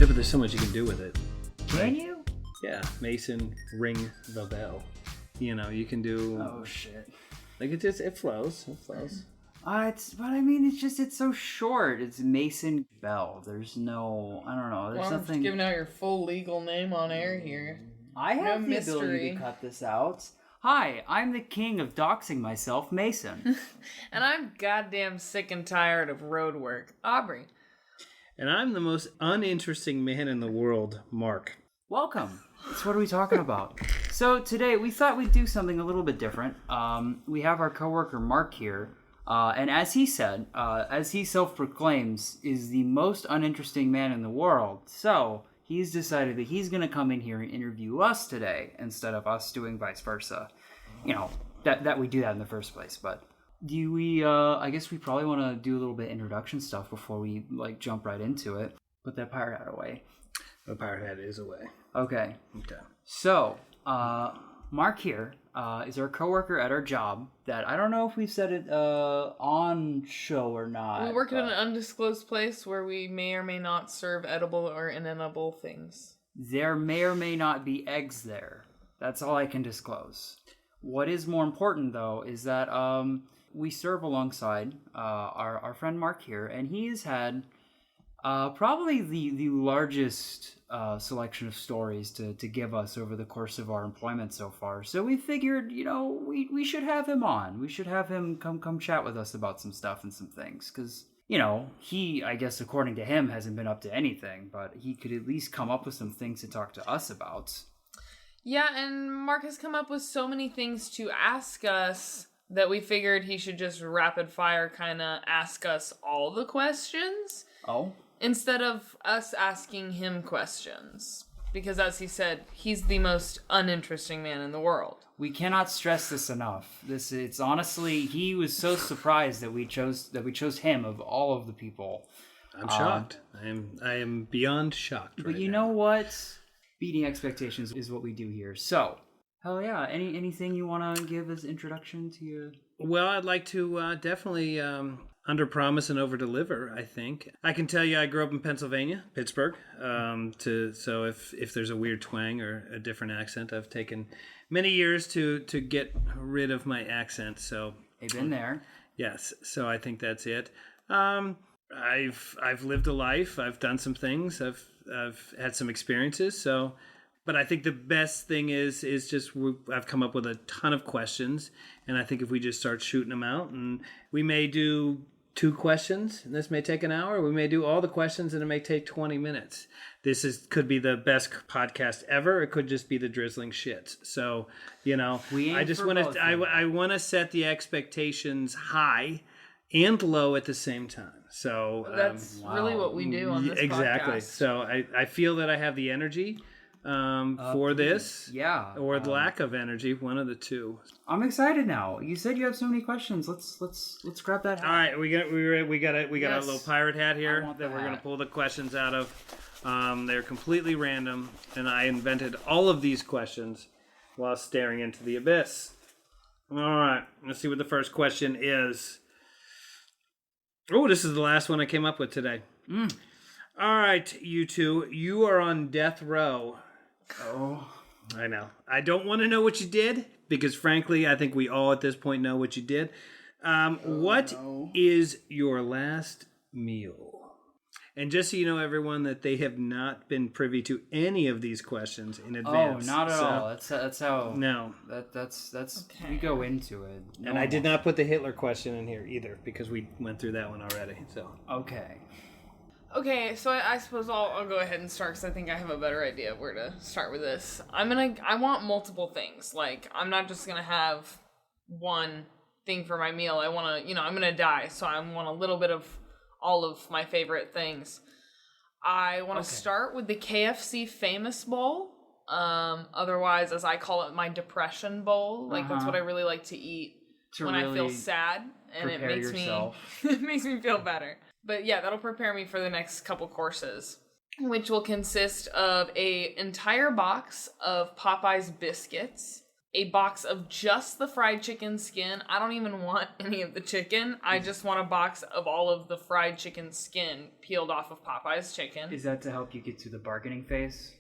Yeah, but there's so much you can do with it. Can you? Yeah, Mason, ring the bell. You know, you can do... Oh, shit. Like, it flows. It flows. It's so short. It's Mason Bell. There's no, I don't know. There's Well, I'm nothing. giving out your full legal name on air here. I have No the ability mystery. to cut this out. Hi, I'm the king of doxing myself, Mason. And I'm goddamn sick and tired of road work. Aubrey. And I'm the most uninteresting man in the world, Mark. Welcome. So what are we talking about? So today we thought we'd do something a little bit different. We have our coworker Mark here. And as he said, as he self-proclaims, is the most uninteresting man in the world. So he's decided that he's going to come in here and interview us today instead of us doing vice versa. You know, that we do that in the first place. But do we, I guess we probably want to do a little bit of introduction stuff before we, jump right into it. Put that pirate hat away. The pirate hat is away. Okay. Okay. So, Mark here is our coworker at our job that I don't know if we've said it on show or not. We work at an undisclosed place where we may or may not serve edible or inedible things. There may or may not be eggs there. That's all I can disclose. What is more important, though, is that we serve alongside our friend Mark here, and he's had probably the largest selection of stories to give us over the course of our employment so far. So we figured, we should have him on. We should have him come chat with us about some stuff and some things. Because, he, I guess, according to him, hasn't been up to anything. But he could at least come up with some things to talk to us about. Yeah, and Mark has come up with so many things to ask us that we figured he should just rapid fire kind of ask us all the questions. Oh? Instead of us asking him questions. Because as he said, he's the most uninteresting man in the world. We cannot stress this enough. It's honestly, he was so surprised that we chose him of all of the people. I'm shocked. I am beyond shocked right now. But you know what? Beating expectations is what we do here. So, hell yeah. Anything you want to give as introduction to your... Well, I'd like to definitely under promise and over deliver, I think. I can tell you I grew up in Pennsylvania, Pittsburgh. So if there's a weird twang or a different accent, I've taken many years to get rid of my accent. So I've been there. Yes, so I think that's it. I've lived a life. I've done some things. I've had some experiences. So, but I think the best thing is just I've come up with a ton of questions, and I think if we just start shooting them out, and we may do 2 questions, and this may take an hour. We may do all the questions, and it may take 20 minutes. Could be the best podcast ever. It could just be the drizzling shits. So, I just want to I want to set the expectations high and low at the same time. So that's really what we do on this exactly. podcast. So I feel that I have the energy for this, yeah, or the lack of energy, one of the two. I'm excited now. You said you have so many questions. Let's grab that hat. All right, we got a little pirate hat here that we're hat. gonna pull the questions out of. They're completely random, and I invented all of these questions while staring into the abyss. All right, let's see what the first question is. Oh, this is the last one I came up with today. All right, you two, you are on death row. Oh, I know. I don't want to know what you did, because frankly, I think we all at this point know what you did. What is your last meal? And just so you know, everyone, that they have not been privy to any of these questions in advance. Oh, not at all. That's how. No. That's okay. We go into it. And I did not put the Hitler question in here either, because we went through that one already. So Okay. Okay, so I suppose I'll go ahead and start because I think I have a better idea of where to start with this. I want multiple things. Like, I'm not just gonna have one thing for my meal. I want to, I'm gonna die, so I want a little bit of all of my favorite things. I want to start with the KFC Famous Bowl. Otherwise, as I call it, my depression bowl. Like, that's what I really like to eat when I feel sad, and it makes it makes me feel better. But yeah, that'll prepare me for the next couple courses, which will consist of an entire box of Popeye's biscuits, a box of just the fried chicken skin. I don't even want any of the chicken. I just want a box of all of the fried chicken skin peeled off of Popeye's chicken. Is that to help you get to the bargaining phase?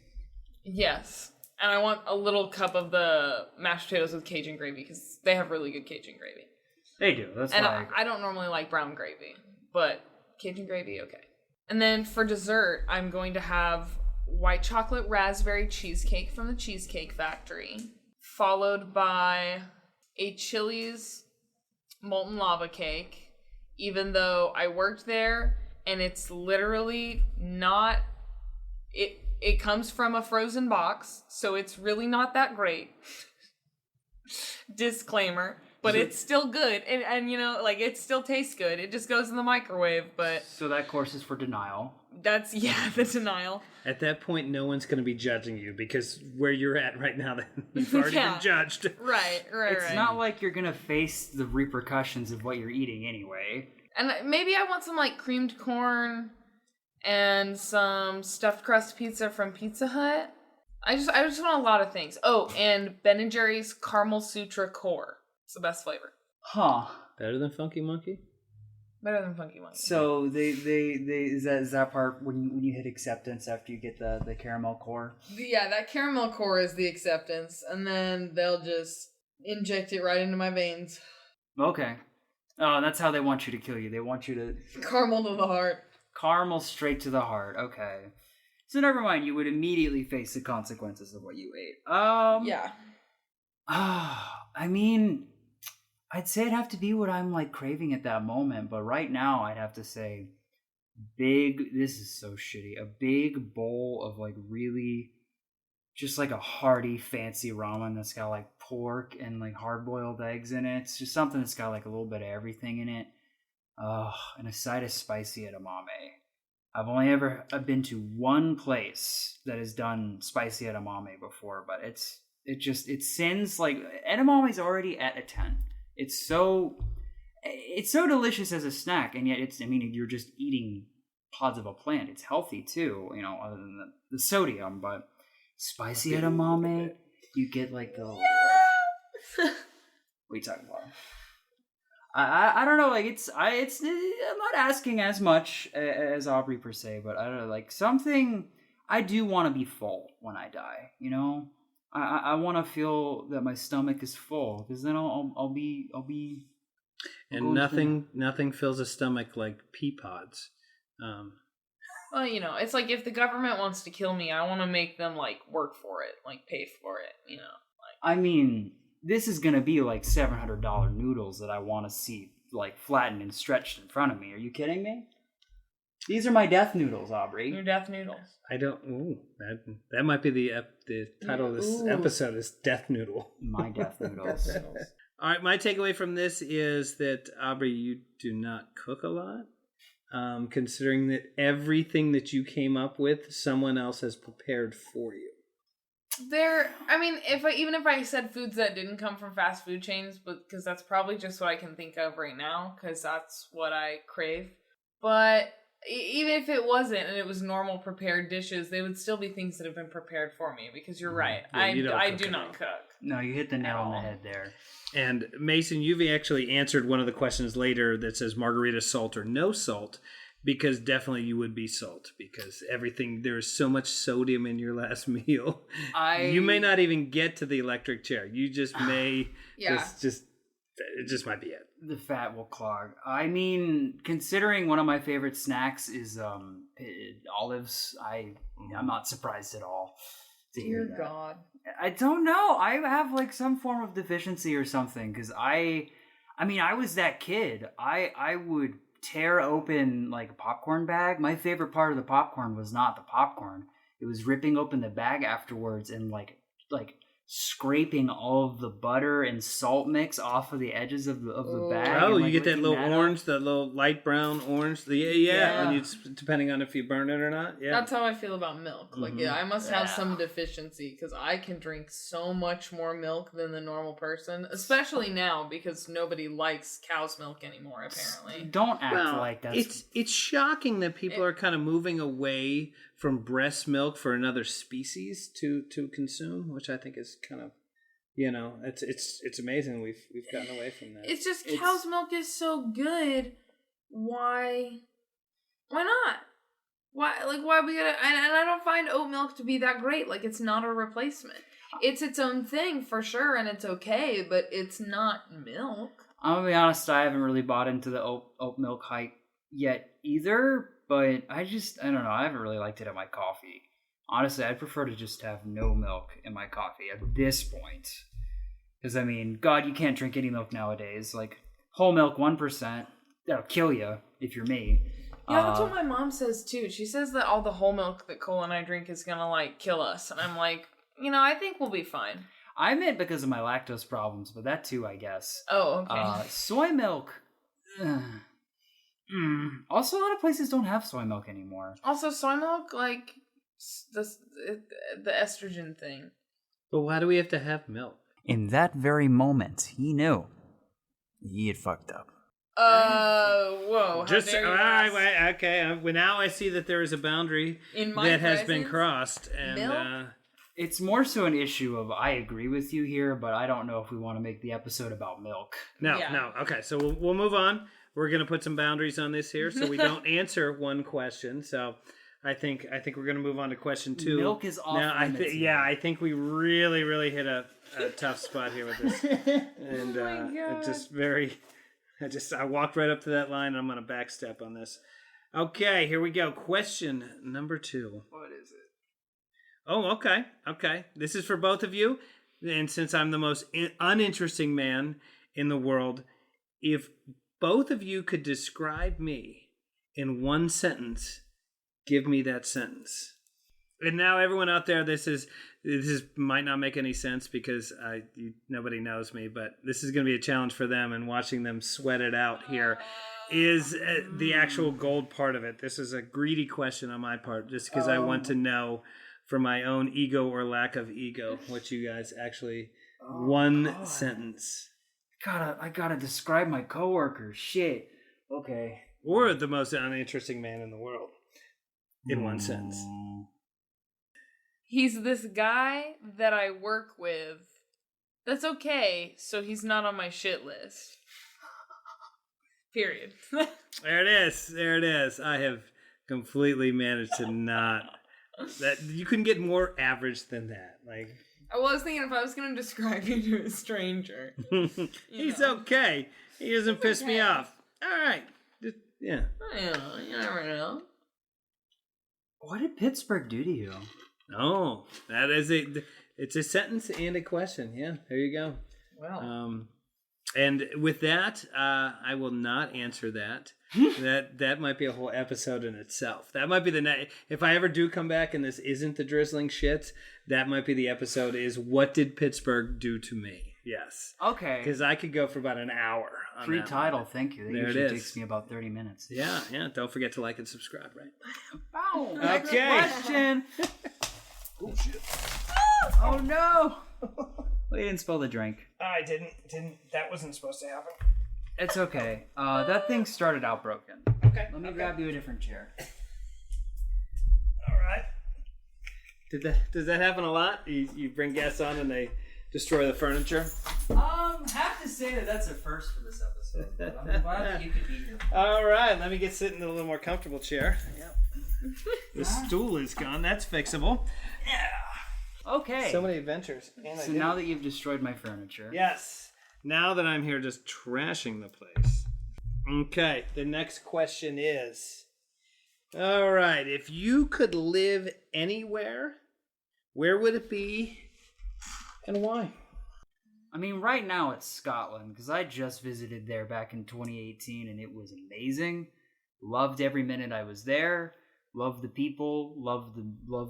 Yes. And I want a little cup of the mashed potatoes with Cajun gravy because they have really good Cajun gravy. They do. That's and why I don't normally like brown gravy, but Cajun gravy, okay. And then for dessert, I'm going to have white chocolate raspberry cheesecake from the Cheesecake Factory, followed by a Chili's molten lava cake, even though I worked there and it's literally not... It comes from a frozen box, so it's really not that great. Disclaimer. But it's still good. And, you know, like, it still tastes good. It just goes in the microwave, but... So that course is for denial. That's, yeah, the denial. At that point, no one's going to be judging you because where you're at right now, you've already been judged. Right. It's not like you're going to face the repercussions of what you're eating anyway. And maybe I want some, like, creamed corn and some stuffed crust pizza from Pizza Hut. I just want a lot of things. Oh, and Ben & Jerry's Caramel Sutra Core. It's the best flavor. Huh. Better than Funky Monkey? Better than Funky Monkey. So they is that part when you hit acceptance after you get the caramel core? Yeah, that caramel core is the acceptance, and then they'll just inject it right into my veins. Okay. Oh, that's how they want you to kill you. They want you to Caramel to the heart. Caramel straight to the heart. Okay. So never mind. You would immediately face the consequences of what you ate. Yeah. I mean, I'd say it'd have to be what I'm like craving at that moment, but right now I'd have to say this is so shitty, a big bowl of like really just like a hearty fancy ramen that's got like pork and like hard-boiled eggs in it. It's just something that's got like a little bit of everything in it. And a side of spicy edamame. I've only ever been to one place that has done spicy edamame before, but it sends like edamame is already at a 10. It's so delicious as a snack, and yet you're just eating pods of a plant. It's healthy too, you know, other than the sodium, but spicy edamame, you get like the what are you talking about? I don't know, like I'm not asking as much as Aubrey per se, but I don't know, like something I do want to be full when I die, you know? I want to feel that my stomach is full because then I'll be. And nothing fills a stomach like pea pods. Well, you know, it's like if the government wants to kill me, I want to make them like work for it, like pay for it. You know. I mean, this is gonna be like $700 noodles that I want to see like flattened and stretched in front of me. Are you kidding me? These are my death noodles, Aubrey. Your death noodles. I don't. Ooh, that might be the title of this episode is Death Noodle. My death noodles. All right, my takeaway from this is that Aubrey, you do not cook a lot. Considering that everything that you came up with, someone else has prepared for you. Even if I said foods that didn't come from fast food chains, but because that's probably just what I can think of right now, because that's what I crave. But even if it wasn't and it was normal prepared dishes, they would still be things that have been prepared for me. Because you're right, Yeah, I do not cook. No, you hit the nail on the head there. And Mason, you've actually answered one of the questions later that says margarita salt or no salt, because definitely you would be salt because there is so much sodium in your last meal. You may not even get to the electric chair. You just may it just might be it. The fat will clog. I mean, considering one of my favorite snacks is olives, I'm not surprised at all. Dear God. I don't know. I have like some form of deficiency or something because I was that kid. I would tear open like a popcorn bag. My favorite part of the popcorn was not the popcorn. It was ripping open the bag afterwards and like scraping all of the butter and salt mix off of the edges of the bag. Oh, and, you get that little orange, that little light brown orange. Yeah. When depending on if you burn it or not. Yeah, that's how I feel about milk. Like, I must have some deficiency because I can drink so much more milk than the normal person, especially now because nobody likes cow's milk anymore. Apparently, don't act like that. It's shocking that people are kind of moving away from breast milk for another species to consume, which I think is kind of it's amazing we've gotten away from that. It's just cow's milk is so good. Why not? Why we gotta? And I don't find oat milk to be that great. Like, it's not a replacement. It's its own thing for sure, and it's okay, but it's not milk. I'm gonna be honest, I haven't really bought into the oat milk hype yet either, but I don't know, I haven't really liked it in my coffee. Honestly, I'd prefer to just have no milk in my coffee at this point. Because, I mean, God, you can't drink any milk nowadays. Like, whole milk, 1%, that'll kill you if you're me. Yeah, that's what my mom says, too. She says that all the whole milk that Cole and I drink is gonna, like, kill us. And I'm like, I think we'll be fine. I meant because of my lactose problems, but that too, I guess. Oh, okay. Soy milk. Also, a lot of places don't have soy milk anymore. Also, soy milk, like, the estrogen thing. But why do we have to have milk? In that very moment, he knew he had fucked up. Whoa. Just okay. Well, now I see that there is a boundary that has been crossed, and milk? It's more so an issue of I agree with you here, but I don't know if we want to make the episode about milk. No. Okay, so we'll move on. We're gonna put some boundaries on this here, so we don't answer one question. So I think we're gonna move on to question 2. Milk is off limits. I think we really hit a tough spot here with this, and I walked right up to that line, and I'm gonna backstep on this. Okay, here we go. Question number 2. What is it? Oh, okay. This is for both of you, and since I'm the most uninteresting man in the world, if both of you could describe me in one sentence, give me that sentence. And now, everyone out there, this might not make any sense because nobody knows me, but this is going to be a challenge for them, and watching them sweat it out here is the actual gold part of it. This is a greedy question on my part, just because I want to know, for my own ego or lack of ego, what you guys actually sentence. I gotta describe my coworker. Shit. Okay. Or the most uninteresting man in the world in one sentence. He's this guy that I work with. That's okay, so he's not on my shit list. Period. There it is. I have completely managed to not. That you couldn't get more average than that. Like, I was thinking if I was going to describe you to a stranger. He's okay. He doesn't piss me off. All right. Yeah. You never know. What did Pittsburgh do to you? Oh, it's a sentence and a question. Yeah, there you go. Well. And with that, I will not answer that. That might be a whole episode in itself. That might be if I ever do come back and this isn't the drizzling shit, that might be the episode is what did Pittsburgh do to me? Yes. Okay. Because I could go for about an hour on Free that title, one. Thank you. That there usually it is. Takes me about 30 minutes. Yeah. Don't forget to like and subscribe, right? Wow. Okay. Next question. Oh, shit. Oh, no. We didn't spill the drink. I didn't. That wasn't supposed to happen. It's okay. That thing started out broken. Okay. Let me grab you a different chair. All right. Does that happen a lot? You bring guests on and they destroy the furniture? Have to say that's a first for this episode. But I'm glad that you could be here. All right. Let me get sitting in a little more comfortable chair. Yep. The stool is gone. That's fixable. Yeah. Okay. So many adventures. So now that you've destroyed my furniture. Yes. Now that I'm here just trashing the place. Okay. The next question is, all right, if you could live anywhere, where would it be and why? I mean, right now it's Scotland, because I just visited there back in 2018, and it was amazing. Loved every minute I was there. Loved the people. Loved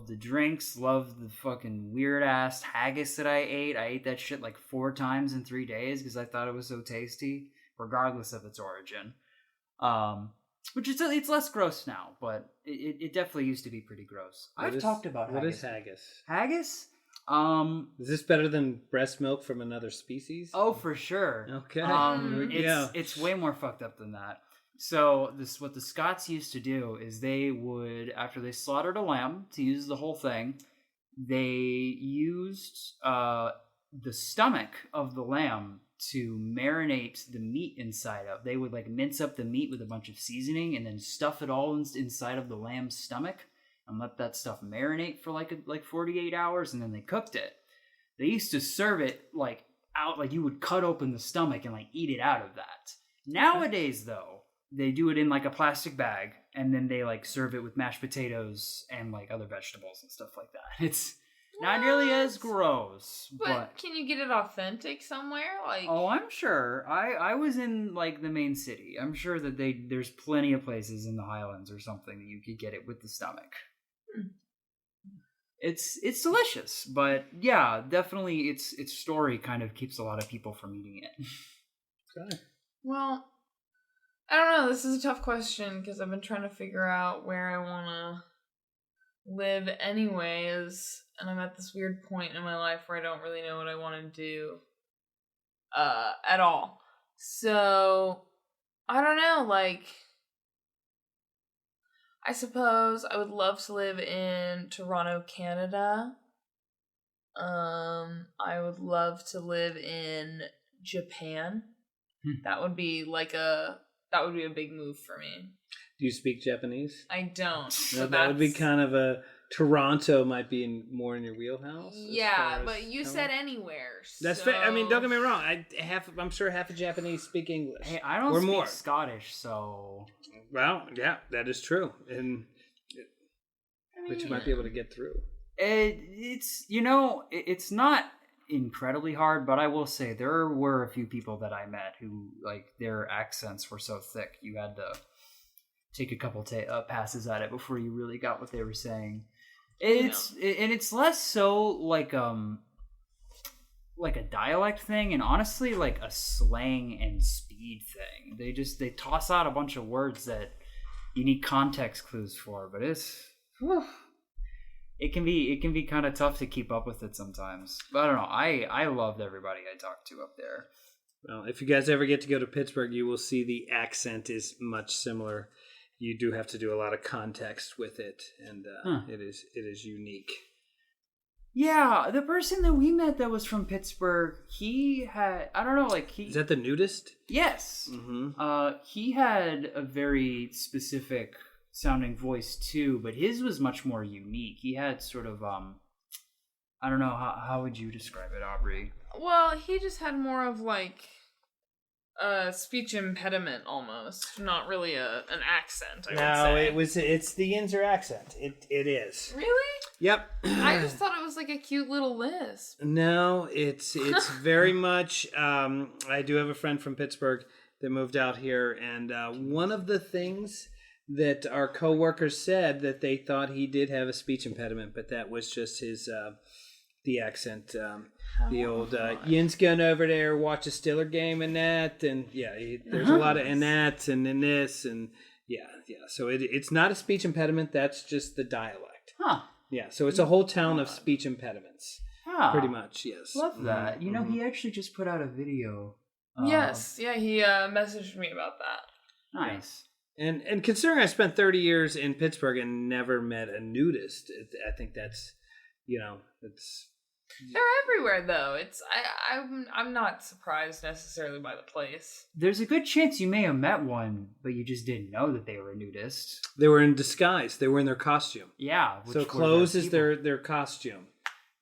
the drinks. Loved the fucking weird-ass haggis that I ate. I ate that shit like 4 times in 3 days because I thought it was so tasty, regardless of its origin. Which is, it's less gross now, but it definitely used to be pretty gross. I've talked about haggis. What is haggis? Haggis? Is this better than breast milk from another species? Oh, for sure. Okay. It's way more fucked up than that. So what the Scots used to do is they would, after they slaughtered a lamb to use the whole thing, they used the stomach of the lamb to marinate the meat inside of. They would like mince up the meat with a bunch of seasoning and then stuff it all inside of the lamb's stomach and let that stuff marinate for like 48 hours, and then they cooked it. They used to serve it like out, like you would cut open the stomach and like eat it out of that. Nowadays though, they do it in like a plastic bag and then they like serve it with mashed potatoes and like other vegetables and stuff like that. It's not nearly as gross, but can you get it authentic somewhere? Like, oh, I'm sure. I was in like the main city. I'm sure that there's plenty of places in the Highlands or something that you could get it with the stomach. It's delicious, but yeah, definitely its story kind of keeps a lot of people from eating it. Okay. Well, I don't know. This is a tough question because I've been trying to figure out where I want to live anyways, and I'm at this weird point in my life where I don't really know what I want to do at all. So, I don't know, like, I suppose I would love to live in Toronto, Canada. I would love to live in Japan. That would be a big move for me. Do you speak Japanese? I don't. No, that would be kind of a Toronto might be more in your wheelhouse. Yeah, but you said anywhere. That's fair. I mean, don't get me wrong. I'm sure half of Japanese speak English. Hey, I don't speak Scottish, so. Well, yeah, that is true, but you might be able to get through. It's not incredibly hard, but I will say there were a few people that I met who like their accents were so thick you had to take a couple passes at it before you really got what they were saying. It's less so like a dialect thing, and honestly like a slang and speed thing. They toss out a bunch of words that you need context clues for, but it can be kind of tough to keep up with it sometimes. But I don't know. I loved everybody I talked to up there. Well, if you guys ever get to go to Pittsburgh, you will see the accent is much similar. You do have to do a lot of context with it, and it is unique. Yeah, the person that we met that was from Pittsburgh, he had, I don't know, like he... Is that the nudist? Yes. Mm-hmm. He had a very specific sounding voice too, but his was much more unique. He had sort of, I don't know, how would you describe it, Aubrey? Well, he just had more of like a speech impediment almost, not really an accent. I would say. It's the Yinzer accent. It is. Really? Yep. I just thought it was like a cute little lisp. No, it's very much. I do have a friend from Pittsburgh that moved out here, and one of the things that our coworkers said that they thought he did have a speech impediment, but that was just his the accent. The old Yin's going over there, watch a Steeler game and that, and yeah, there's a lot of and that and in this and yeah. So it's not a speech impediment. That's just the dialect. Huh. Yeah. So it's a whole town of speech impediments. Pretty much. Yes. Love that. Mm-hmm. You know, he actually just put out a video. Yes. Yeah. He messaged me about that. Nice. Yeah. And considering I spent 30 years in Pittsburgh and never met a nudist, I think that's, it's. They're everywhere, though. I'm not surprised necessarily by the place. There's a good chance you may have met one, but you just didn't know that they were a nudist. They were in disguise. They were in their costume. Yeah. So clothes is their costume.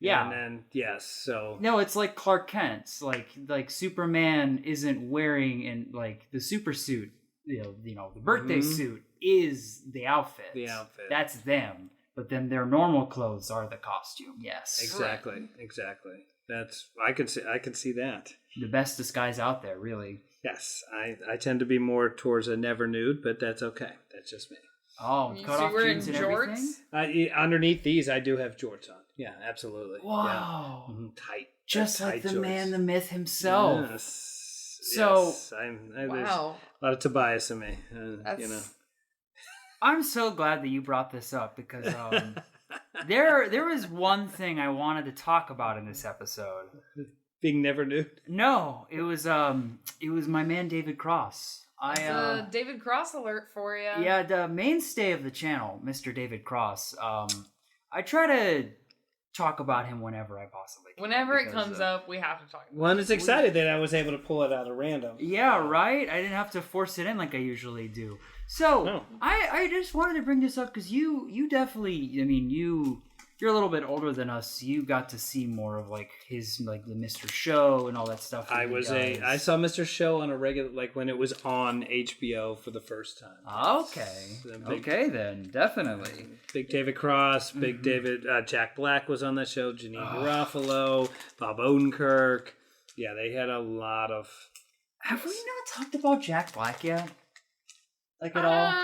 Yeah. And then, yes, so. No, it's like Clark Kent's. Like Superman isn't wearing in like the super suit. The birthday suit is the outfit. The outfit. That's them. But then their normal clothes are the costume. Yes. Exactly. That's I can see that. The best disguise out there, really. Yes. I tend to be more towards a never nude, but that's okay. That's just me. Oh, cut off jeans and everything? Underneath these I do have jorts on. Yeah, absolutely. Wow. Yeah. Tight. Just tight like the jorts. man, the myth himself. Yes. So yes. There's wow. A lot of Tobias in me. I'm so glad that you brought this up because there was one thing I wanted to talk about in this episode. Being never nude? No, it was my man David Cross. David Cross alert for you. Yeah, the mainstay of the channel, Mr. David Cross. I try to talk about him whenever I possibly can. Whenever it comes up, we have to talk about One is excited that I was able to pull it out of random. Yeah, right? I didn't have to force it in like I usually do. So, No. I just wanted to bring this up because you definitely, I mean, you're a little bit older than us. You got to see more of like his, like the Mr. Show and all that stuff. I saw Mr. Show on a regular, like when it was on HBO for the first time. Okay then, definitely. Big David Cross, Big David, Jack Black was on that show, Janine Garofalo, Bob Odenkirk. Yeah, they had a lot of... Have we not talked about Jack Black yet? Like at all?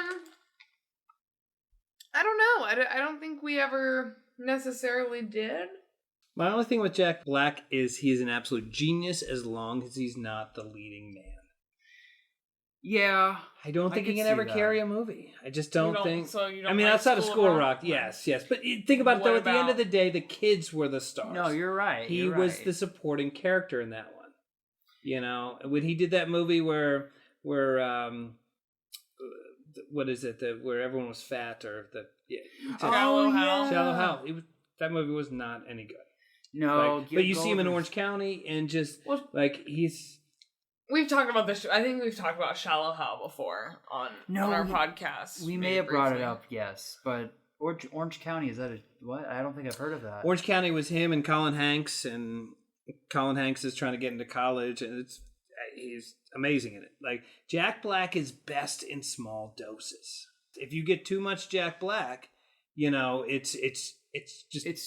I don't know. I don't think we ever necessarily did. My only thing with Jack Black is he is an absolute genius as long as he's not the leading man. Yeah. I don't think he can ever carry a movie. I just don't think. So you don't I mean, like outside of School of Rock, yes. But think about it, though. At the end of the day, the kids were the stars. No, you're right. He was the supporting character in that one. You know, when he did that movie where what is it? Where everyone was fat or the Shallow Hal. Shallow Hal. That movie was not any good. No, but you see him in Orange County and just he's. We've talked about this. I think we've talked about Shallow Hal before on our podcast. We may have brought it up, yes, but Orange County, is that what? I don't think I've heard of that. Orange County was him and Colin Hanks, and Colin Hanks is trying to get into college, and he's amazing in it. Like, Jack Black is best in small doses. If you get too much Jack Black, you know, it's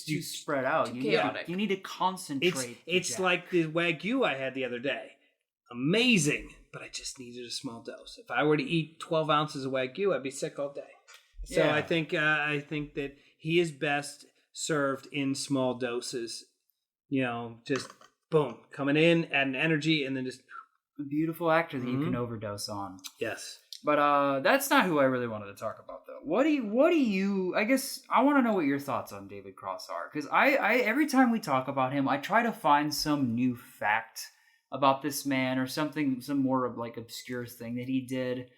too spread out. You need to concentrate. It's like the Wagyu I had the other day. Amazing, but I just needed a small dose. If I were to eat 12 ounces of Wagyu, I'd be sick all day. So yeah. I think that he is best served in small doses. You know, just boom, coming in, adding energy, and then just a beautiful actor that you can overdose on. Yes. But that's not who I really wanted to talk about, though. What do you? I guess I want to know what your thoughts on David Cross are, because I every time we talk about him, I try to find some new fact about this man or some more of like obscure thing that he did.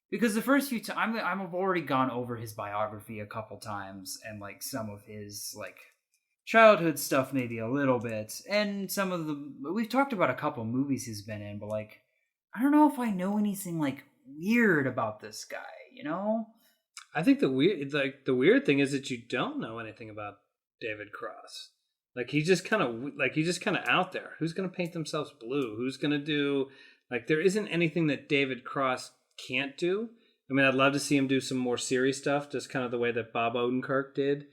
Because the first few times I've already gone over his biography a couple times and like some of his like childhood stuff maybe a little bit, and some of we've talked about a couple movies he's been in, but like I don't know if I know anything like weird about this guy, you know? I think the weird thing is that you don't know anything about David Cross. Like he's just kind of out there. Who's going to paint themselves blue? Who's going to do there isn't anything that David Cross can't do. I mean, I'd love to see him do some more serious stuff, just kind of the way that Bob Odenkirk did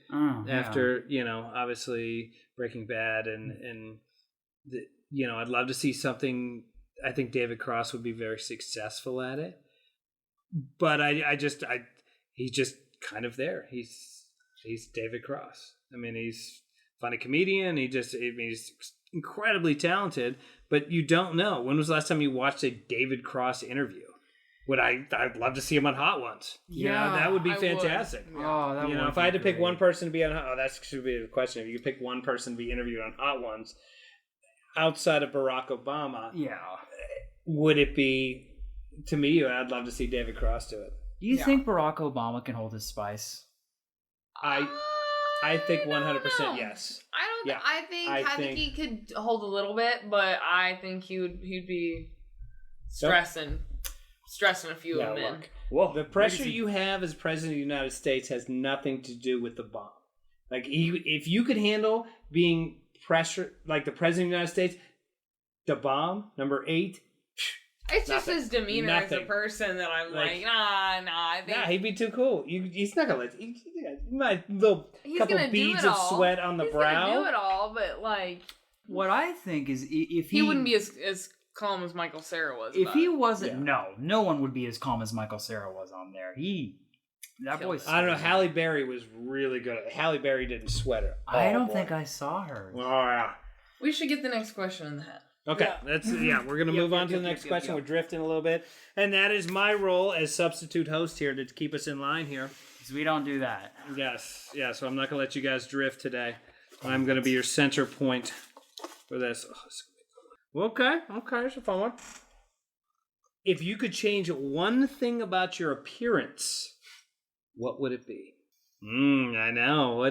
after, obviously Breaking Bad and I'd love to see something. I think David Cross would be very successful at it. But he's just kind of there. He's David Cross. I mean, he's a funny comedian. He's incredibly talented, but you don't know. When was the last time you watched a David Cross interview? I'd love to see him on Hot Ones. Yeah, that would be fantastic. Oh, that would if I had to pick one person to be on that should be the question. If you could pick one person to be interviewed on Hot Ones outside of Barack Obama, would it be? To me, I'd love to see David Cross do it. Do you think Barack Obama can hold his spice? I think 100% yes. I think he could hold a little bit, but I think he'd be stressing a few of them in. Well, the pressure you have as president of the United States has nothing to do with the bomb. Like, if you could handle being pressure like the president of the United States, the bomb, number 8. It's just his demeanor as a person that I'm like, nah. I think he'd be too cool. He's not gonna let. My little couple beads of sweat on the brow. He's gonna do it all, but like, what I think is if he wouldn't be as calm as Michael Cera was. If he wasn't, no one would be as calm as Michael Cera was on there. That voice. I don't know. Halle Berry was really good. Halle Berry didn't sweat her. I don't think I saw her. Oh yeah. We should get the next question in the hat. Okay, we're going to move on to the next question. We're drifting a little bit. And that is my role as substitute host here to keep us in line here. Because we don't do that. Yes, so I'm not going to let you guys drift today. I'm going to be your center point for this. Okay, it's a fun one. If you could change one thing about your appearance, what would it be? I know.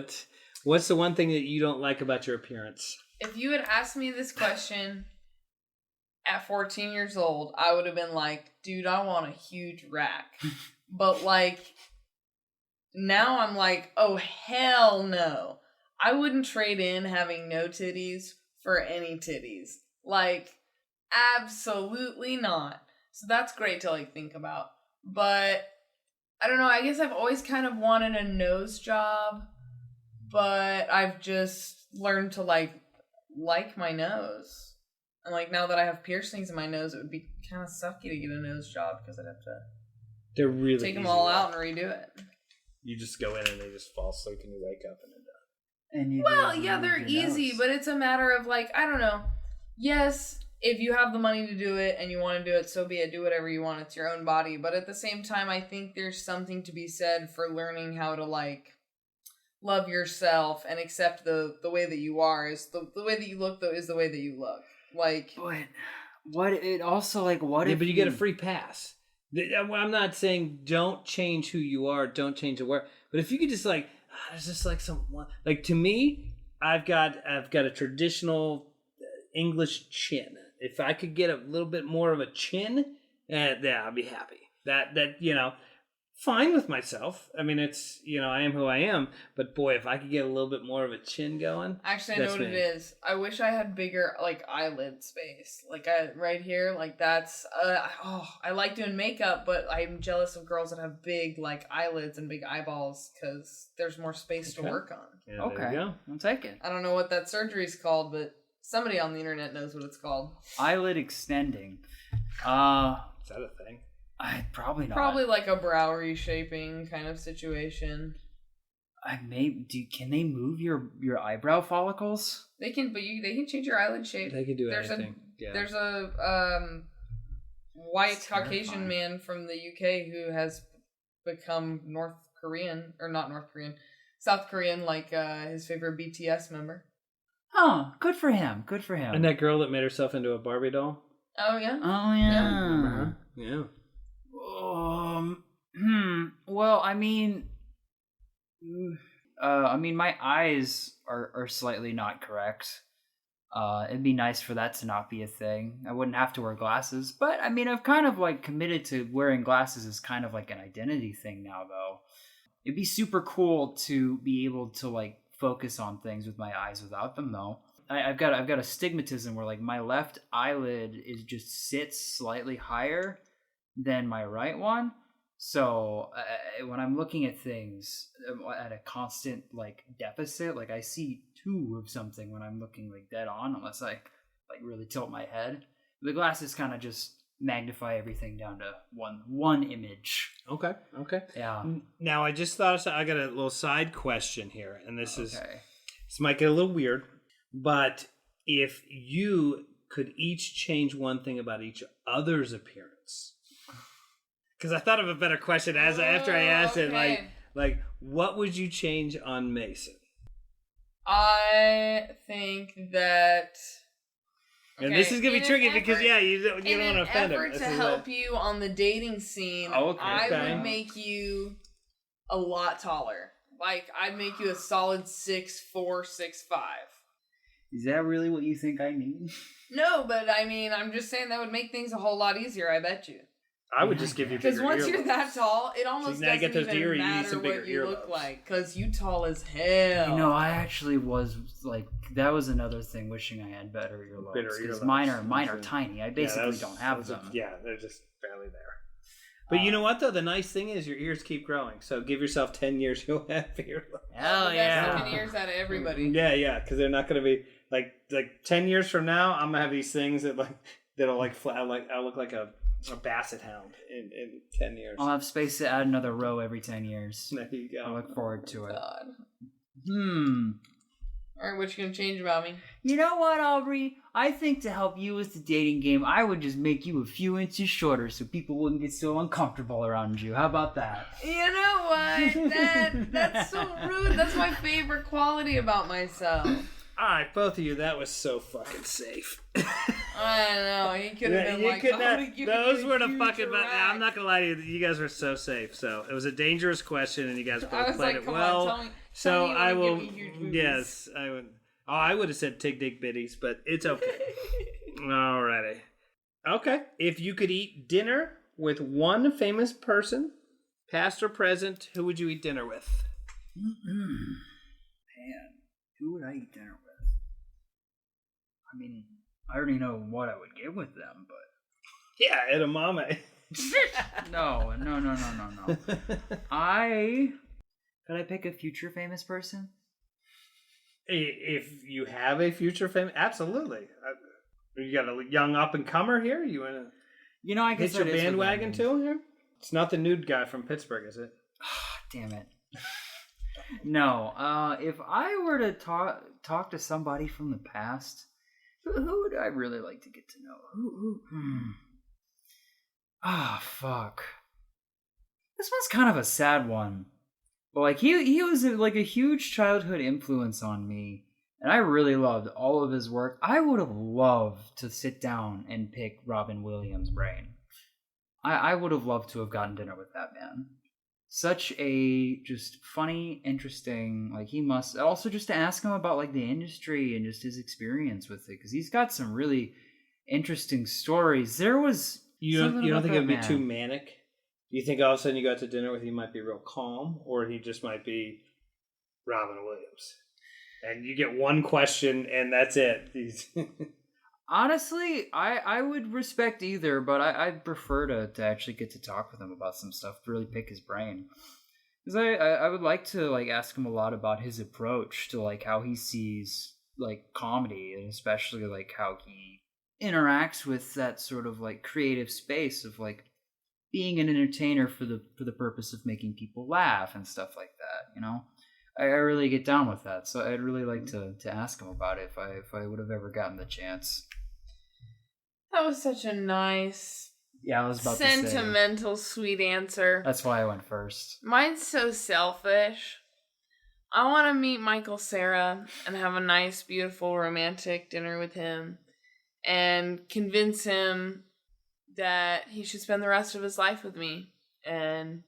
What's the one thing that you don't like about your appearance? If you had asked me this question at 14 years old, I would have been like, dude, I want a huge rack. But like, now I'm like, oh, hell no. I wouldn't trade in having no titties for any titties. Like, absolutely not. So that's great to like think about. But I don't know, I guess I've always kind of wanted a nose job, but I've just learned to like my nose. And like now that I have piercings in my nose, it would be kind of sucky to get a nose job because I'd have to They're really take them easy all to out work. and redo it. You just go in and they just fall asleep and you wake up and they're done. And you Well, do yeah, they're your easy, nose. but it's a matter of like, I don't know. Yes, if you have the money to do it and you want to do it, so be it. Do whatever you want. It's your own body. But at the same time, I think there's something to be said for learning how to like love yourself and accept the way that you are. Is the way that you look though is the way that you look. Like, But what it also like what Yeah, if but you get a free pass. I'm not saying don't change who you are, don't change the word. But if you could just like, there's just like someone like to me, I've got a traditional English chin. If I could get a little bit more of a chin, yeah, I'd be happy. That fine with myself. I mean, it's I am who I am. But boy, if I could get a little bit more of a chin going, actually, I know that's what me. it is. I wish I had bigger like eyelid space. Like right here, like that's I like doing makeup, but I'm jealous of girls that have big like eyelids and big eyeballs because there's more space to Okay. work on. Yeah, Okay, there you go. I'll take it. I don't know what that surgery's called, but somebody on the internet knows what it's called. Eyelid extending. Is that a thing? Probably not. Probably like a brow reshaping kind of situation. Can they move your eyebrow follicles? They can, but they can change your eyelid shape. They could do There's anything. There's a white It's Caucasian terrifying. man from the UK who has become North Korean, or not North Korean, South Korean, like his favorite BTS member. Oh, good for him. Good for him. And that girl that made herself into a Barbie doll. Oh yeah. Oh Remember yeah. her? Yeah. Well, I mean, my eyes are slightly not correct. It'd be nice for that to not be a thing. I wouldn't have to wear glasses, but I mean, I've kind of like committed to wearing glasses as kind of like an identity thing now, though. It'd be super cool to be able to like focus on things with my eyes without them, though. I've got a stigmatism where like my left eyelid just sits slightly higher than my right one. So when I'm looking at things at a constant like deficit, like I see two of something when I'm looking like dead on, unless I like really tilt my head. The glasses kind of just magnify everything down to one image. Okay. Yeah. Now I just thought I got a little side question here, and this Okay. might get a little weird, but if you could each change one thing about each other's appearance, because I thought of a better question after I asked it, Okay. like what would you change on Mason? I think that. And this is gonna be in an tricky because effort- you don't want to in an offend him. effort This to is help you on the dating scene, Oh, okay. I Okay. would make you a lot taller. Like I'd make you a solid 6'4", 6'5". Is that really what you think I need? No, but I mean, I'm just saying that would make things a whole lot easier. I bet you. I would just give you Because bigger once you're earlobes. that tall, it almost now you doesn't get those even ear- you need matter some bigger what you look earlobes. like. Because you tall as hell. You know, I actually was like, that was another thing. Wishing I had better earlobes because earlobes. mine are That's tiny. I Yeah, basically those- don't have those them. are- Yeah, they're just barely there. But you know what though? The nice thing is your ears keep growing. So give yourself 10 years, you'll have earlobes. Hell the best yeah! looking ears out of everybody. Yeah, because they're not going to be like 10 years from now. I'm gonna have these things that'll like flat, like I'll look like a basset hound in 10 years. I'll have space to add another row every 10 years. There you go. I look forward to it. God. All Alright, what you gonna change about me? You know what, Aubrey? I think to help you with the dating game, I would just make you a few inches shorter so people wouldn't get so uncomfortable around you. How about that? You know what? That's so rude. That's my favorite quality about myself. All right, both of you. That was so fucking safe. I don't know. He could have been You like, could I'm not, gonna give those you a were the huge fucking. rack. I'm not gonna lie to you. You guys were so safe. So it was a dangerous question, and you guys I both was played like, it come well. on, tell me. So tell me you I wanna will. give me huge boobies. Yes, I would. Oh, I would have said tig dig bitties, but it's okay. Alrighty. Okay. If you could eat dinner with one famous person, past or present, who would you eat dinner with? Man, who would I eat dinner with? I mean, I already know what I would get with them, but Yeah, edamame. no. Could I pick a future famous person? If you have a future famous, absolutely. You got a young up and comer here. You want to I guess hit your that is what bandwagon that means. too here? It's not the nude guy from Pittsburgh, is it? Damn it. No. If I were to talk to somebody from the past, who would I really like to get to know? Who? Fuck. This one's kind of a sad one. But like he was like a huge childhood influence on me, and I really loved all of his work. I would have loved to sit down and pick Robin Williams' brain. I would have loved to have gotten dinner with that man. Such a just funny, interesting, like he must also just to ask him about like the industry and just his experience with it, because he's got some really interesting stories. There was You don't think it would be too man. manic? Do you think all of a sudden you got to dinner with him, he might be real calm, or he just might be Robin Williams? And you get one question and that's it. Honestly, I would respect either, but I'd prefer to actually get to talk with him about some stuff, to really pick his brain. Because I would like to like ask him a lot about his approach to like how he sees like comedy, and especially like how he interacts with that sort of like creative space of like being an entertainer for the purpose of making people laugh and stuff like that. I really get down with that, so I'd really like to ask him about it if I would have ever gotten the chance. That was such a nice, Yeah, I was about to say. sentimental, sweet answer. That's why I went first. Mine's so selfish. I want to meet Michael Cera and have a nice, beautiful, romantic dinner with him and convince him that he should spend the rest of his life with me and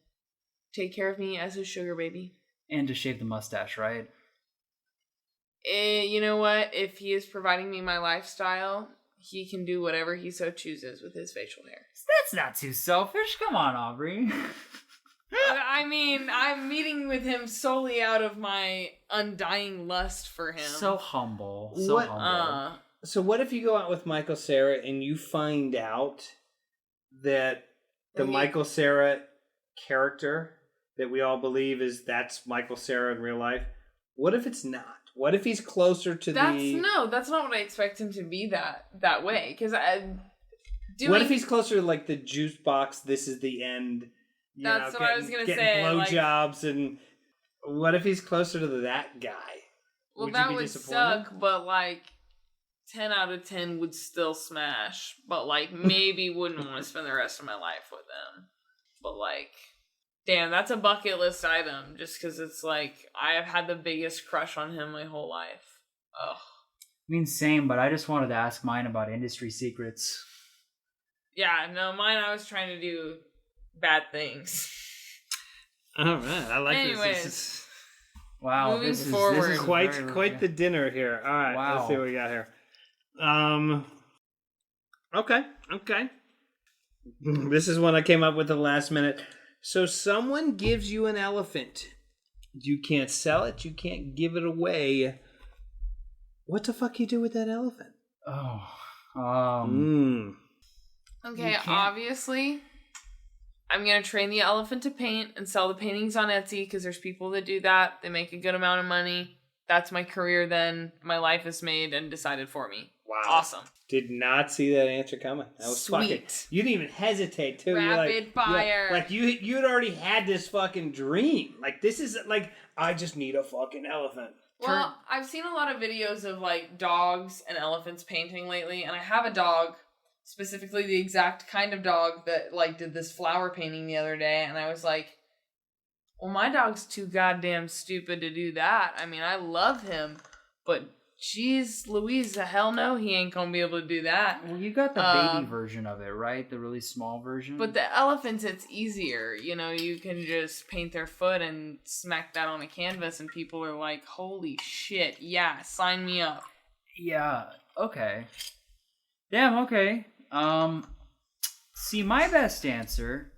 take care of me as his sugar baby. And to shave the mustache, right? You know what? If he is providing me my lifestyle, he can do whatever he so chooses with his facial hair. That's not too selfish. Come on, Aubrey. I mean, I'm meeting with him solely out of my undying lust for him. So humble. So what if you go out with Michael Cera and you find out that the Michael Cera character that we all believe that's Michael Cera in real life? What if it's not? What if he's closer to that's not what I expect him to be that way. Because what if he's closer to like the juice box? This is the end. That's what I was gonna say. Blowjobs, and what if he's closer to that guy? Well, that would suck, but like 10 out of 10 would still smash. But like maybe wouldn't want to spend the rest of my life with them. But like, damn, that's a bucket list item. Just because it's like I have had the biggest crush on him my whole life. Ugh. I mean, same, but I just wanted to ask mine about industry secrets. Yeah, no, mine I was trying to do bad things. All right, I like Anyways, this. Wow, moving this forward. is Quite the dinner here. All right, Wow. Let's see what we got here. Okay. This is one I came up with at the last minute. So someone gives you an elephant. You can't sell it. You can't give it away. What the fuck you do with that elephant? Okay, obviously, I'm going to train the elephant to paint and sell the paintings on Etsy because there's people that do that. They make a good amount of money. That's my career then. My life is made and decided for me. Wow. Awesome. Did not see that answer coming. That was Sweet. fucking... You didn't even hesitate, too. Rapid fire. Like, you'd already had this fucking dream. Like, this is, like, I just need a fucking elephant. Well, I've seen a lot of videos of, like, dogs and elephants painting lately, and I have a dog, specifically the exact kind of dog that, like, did this flower painting the other day, and I was like, well, my dog's too goddamn stupid to do that. I mean, I love him, but Jeez Louise, the hell no, he ain't gonna be able to do that. Well, you got the baby version of it, right? The really small version? But the elephants, it's easier. You know, you can just paint their foot and smack that on a canvas, and people are like, holy shit, yeah, sign me up. Yeah, okay. Damn, okay. See, my best answer,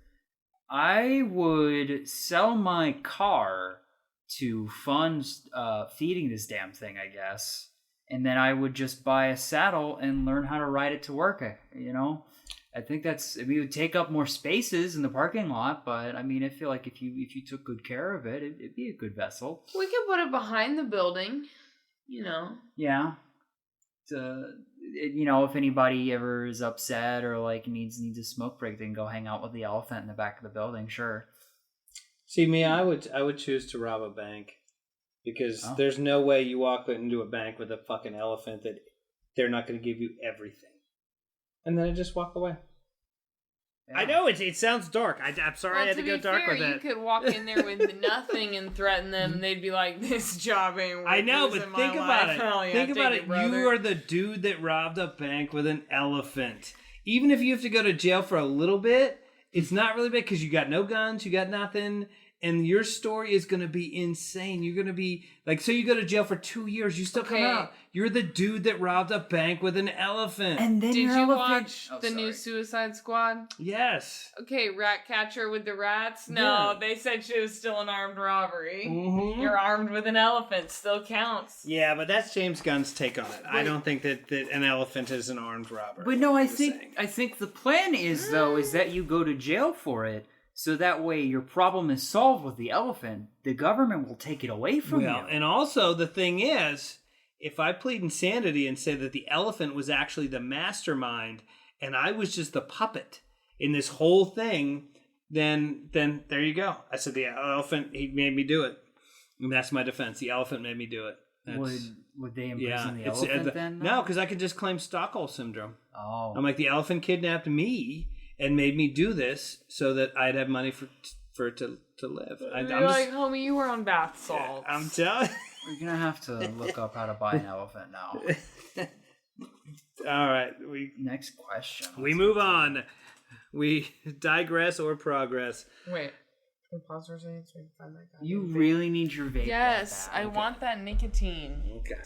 I would sell my car to fund feeding this damn thing, I guess. And then I would just buy a saddle and learn how to ride it to work, you know? I think it would take up more spaces in the parking lot, but I mean, I feel like if you took good care of it, it'd be a good vessel. We could put it behind the building, you know. Yeah. You know, if anybody ever is upset or like needs a smoke break, they can go hang out with the elephant in the back of the building, sure. See, me, I would choose to rob a bank. Because there's no way you walk into a bank with a fucking elephant that they're not going to give you everything. And then I just walk away. Yeah. I know, it sounds dark. I'm sorry I had to go dark with it. You could walk in there with nothing and threaten them. And they'd be like, this job ain't worth I know, but think about it. Oh, yeah, think about it. Brother. You are the dude that robbed a bank with an elephant. Even if you have to go to jail for a little bit, it's not really bad because you got no guns, you got nothing. And your story is going to be insane. You're going to be like, so you go to jail for 2 years, you still come out. You're the dude that robbed a bank with an elephant. And then did you watch the new Suicide Squad? Yes. Okay, Ratcatcher with the rats? No, they said she was still an armed robbery. Mm-hmm. You're armed with an elephant, still counts. Yeah, but that's James Gunn's take on it. I don't think that an elephant is an armed robber. But no, I think the plan is that you go to jail for it. So that way your problem is solved with the elephant. The government will take it away from you. And also the thing is, if I plead insanity and say that the elephant was actually the mastermind and I was just the puppet in this whole thing, then there you go. I said the elephant, he made me do it. And that's my defense. The elephant made me do it. Would they imprison the elephant then? No, because I could just claim Stockholm Syndrome. Oh. I'm like, the elephant kidnapped me and made me do this so that I'd have money for it to live. You're like, homie, you were on bath salts. I'm telling you. We're going to have to look up how to buy an elephant now. All right. Next question. We move on. We digress or progress. Wait. Can we pause for a second so we can find that guy? You really need your vape. Yes, I want that nicotine. Okay.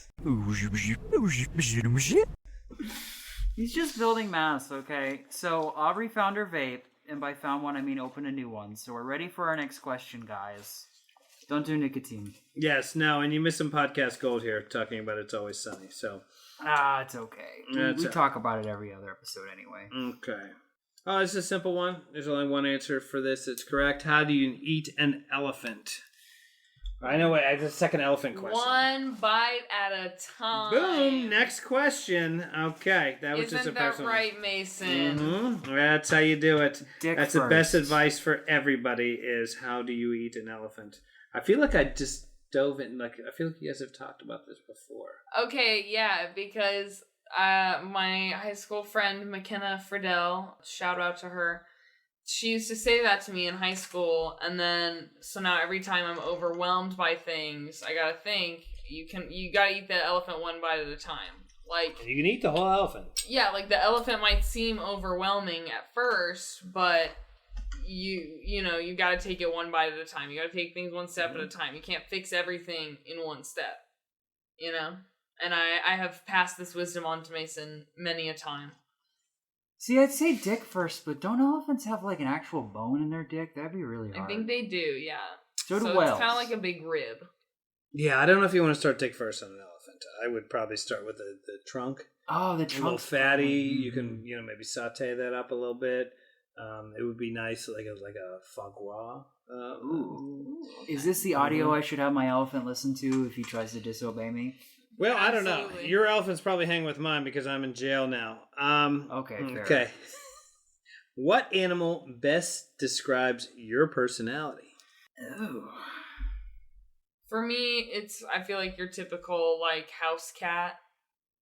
He's just building mass, okay? So Aubrey found her vape, and by found one, I mean open a new one. So we're ready for our next question, guys. Don't do nicotine. Yes, no, and you missed some podcast gold here talking about It's Always Sunny. So it's okay. We talk about it every other episode anyway. Okay. Oh, it's a simple one. There's only one answer for this. It's correct. How do you eat an elephant? I know. It's a second elephant question. One bite at a time. Boom. Next question. Okay, that was just a personal. Isn't that right, Mason? Mm-hmm. That's how you do it. That's the best advice for everybody. Is how do you eat an elephant? I feel like I just dove in. I feel like you guys have talked about this before. Okay, yeah, because my high school friend McKenna Friedel, shout out to her. She used to say that to me in high school, and then so now every time I'm overwhelmed by things, I gotta think you gotta eat the elephant one bite at a time. Like you can eat the whole elephant. Yeah, like the elephant might seem overwhelming at first, but you gotta take it one bite at a time. You gotta take things one step at a time. You can't fix everything in one step. You know? And I have passed this wisdom on to Mason many a time. See, I'd say dick first, but don't elephants have like an actual bone in their dick? That'd be really hard. I think they do, yeah. So do whales. It's kind of like a big rib. Yeah, I don't know if you want to start dick first on an elephant. I would probably start with the trunk. Oh, the trunk. A little fatty. You can maybe saute that up a little bit. It would be nice, like a foie gras. Ooh. Is this the audio I should have my elephant listen to if he tries to disobey me? Well, absolutely. I don't know. Your elephant's probably hanging with mine because I'm in jail now. Okay, fair. Okay. What animal best describes your personality? Ooh. For me, I feel like your typical like house cat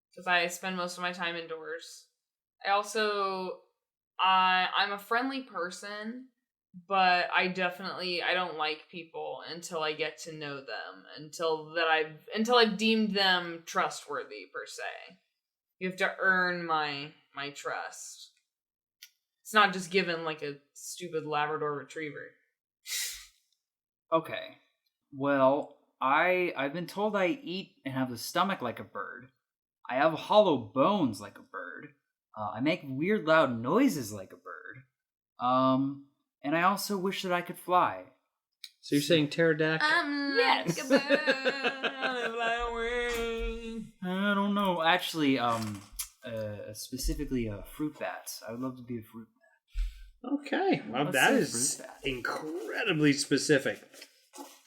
because I spend most of my time indoors. I'm a friendly person, but I don't like people until I get to know them, until I've deemed them trustworthy per se. You have to earn my trust. It's not just given like a stupid Labrador Retriever. Okay. Well, I've been told I eat and have the stomach like a bird. I have hollow bones like a bird. I make weird loud noises like a bird. And I also wish that I could fly. So you're saying pterodactyl? Like a bird on a fly away. I don't know. Actually, specifically fruit bats. I would love to be a fruit bat. Okay, well Let's that say is fruit bat. incredibly specific.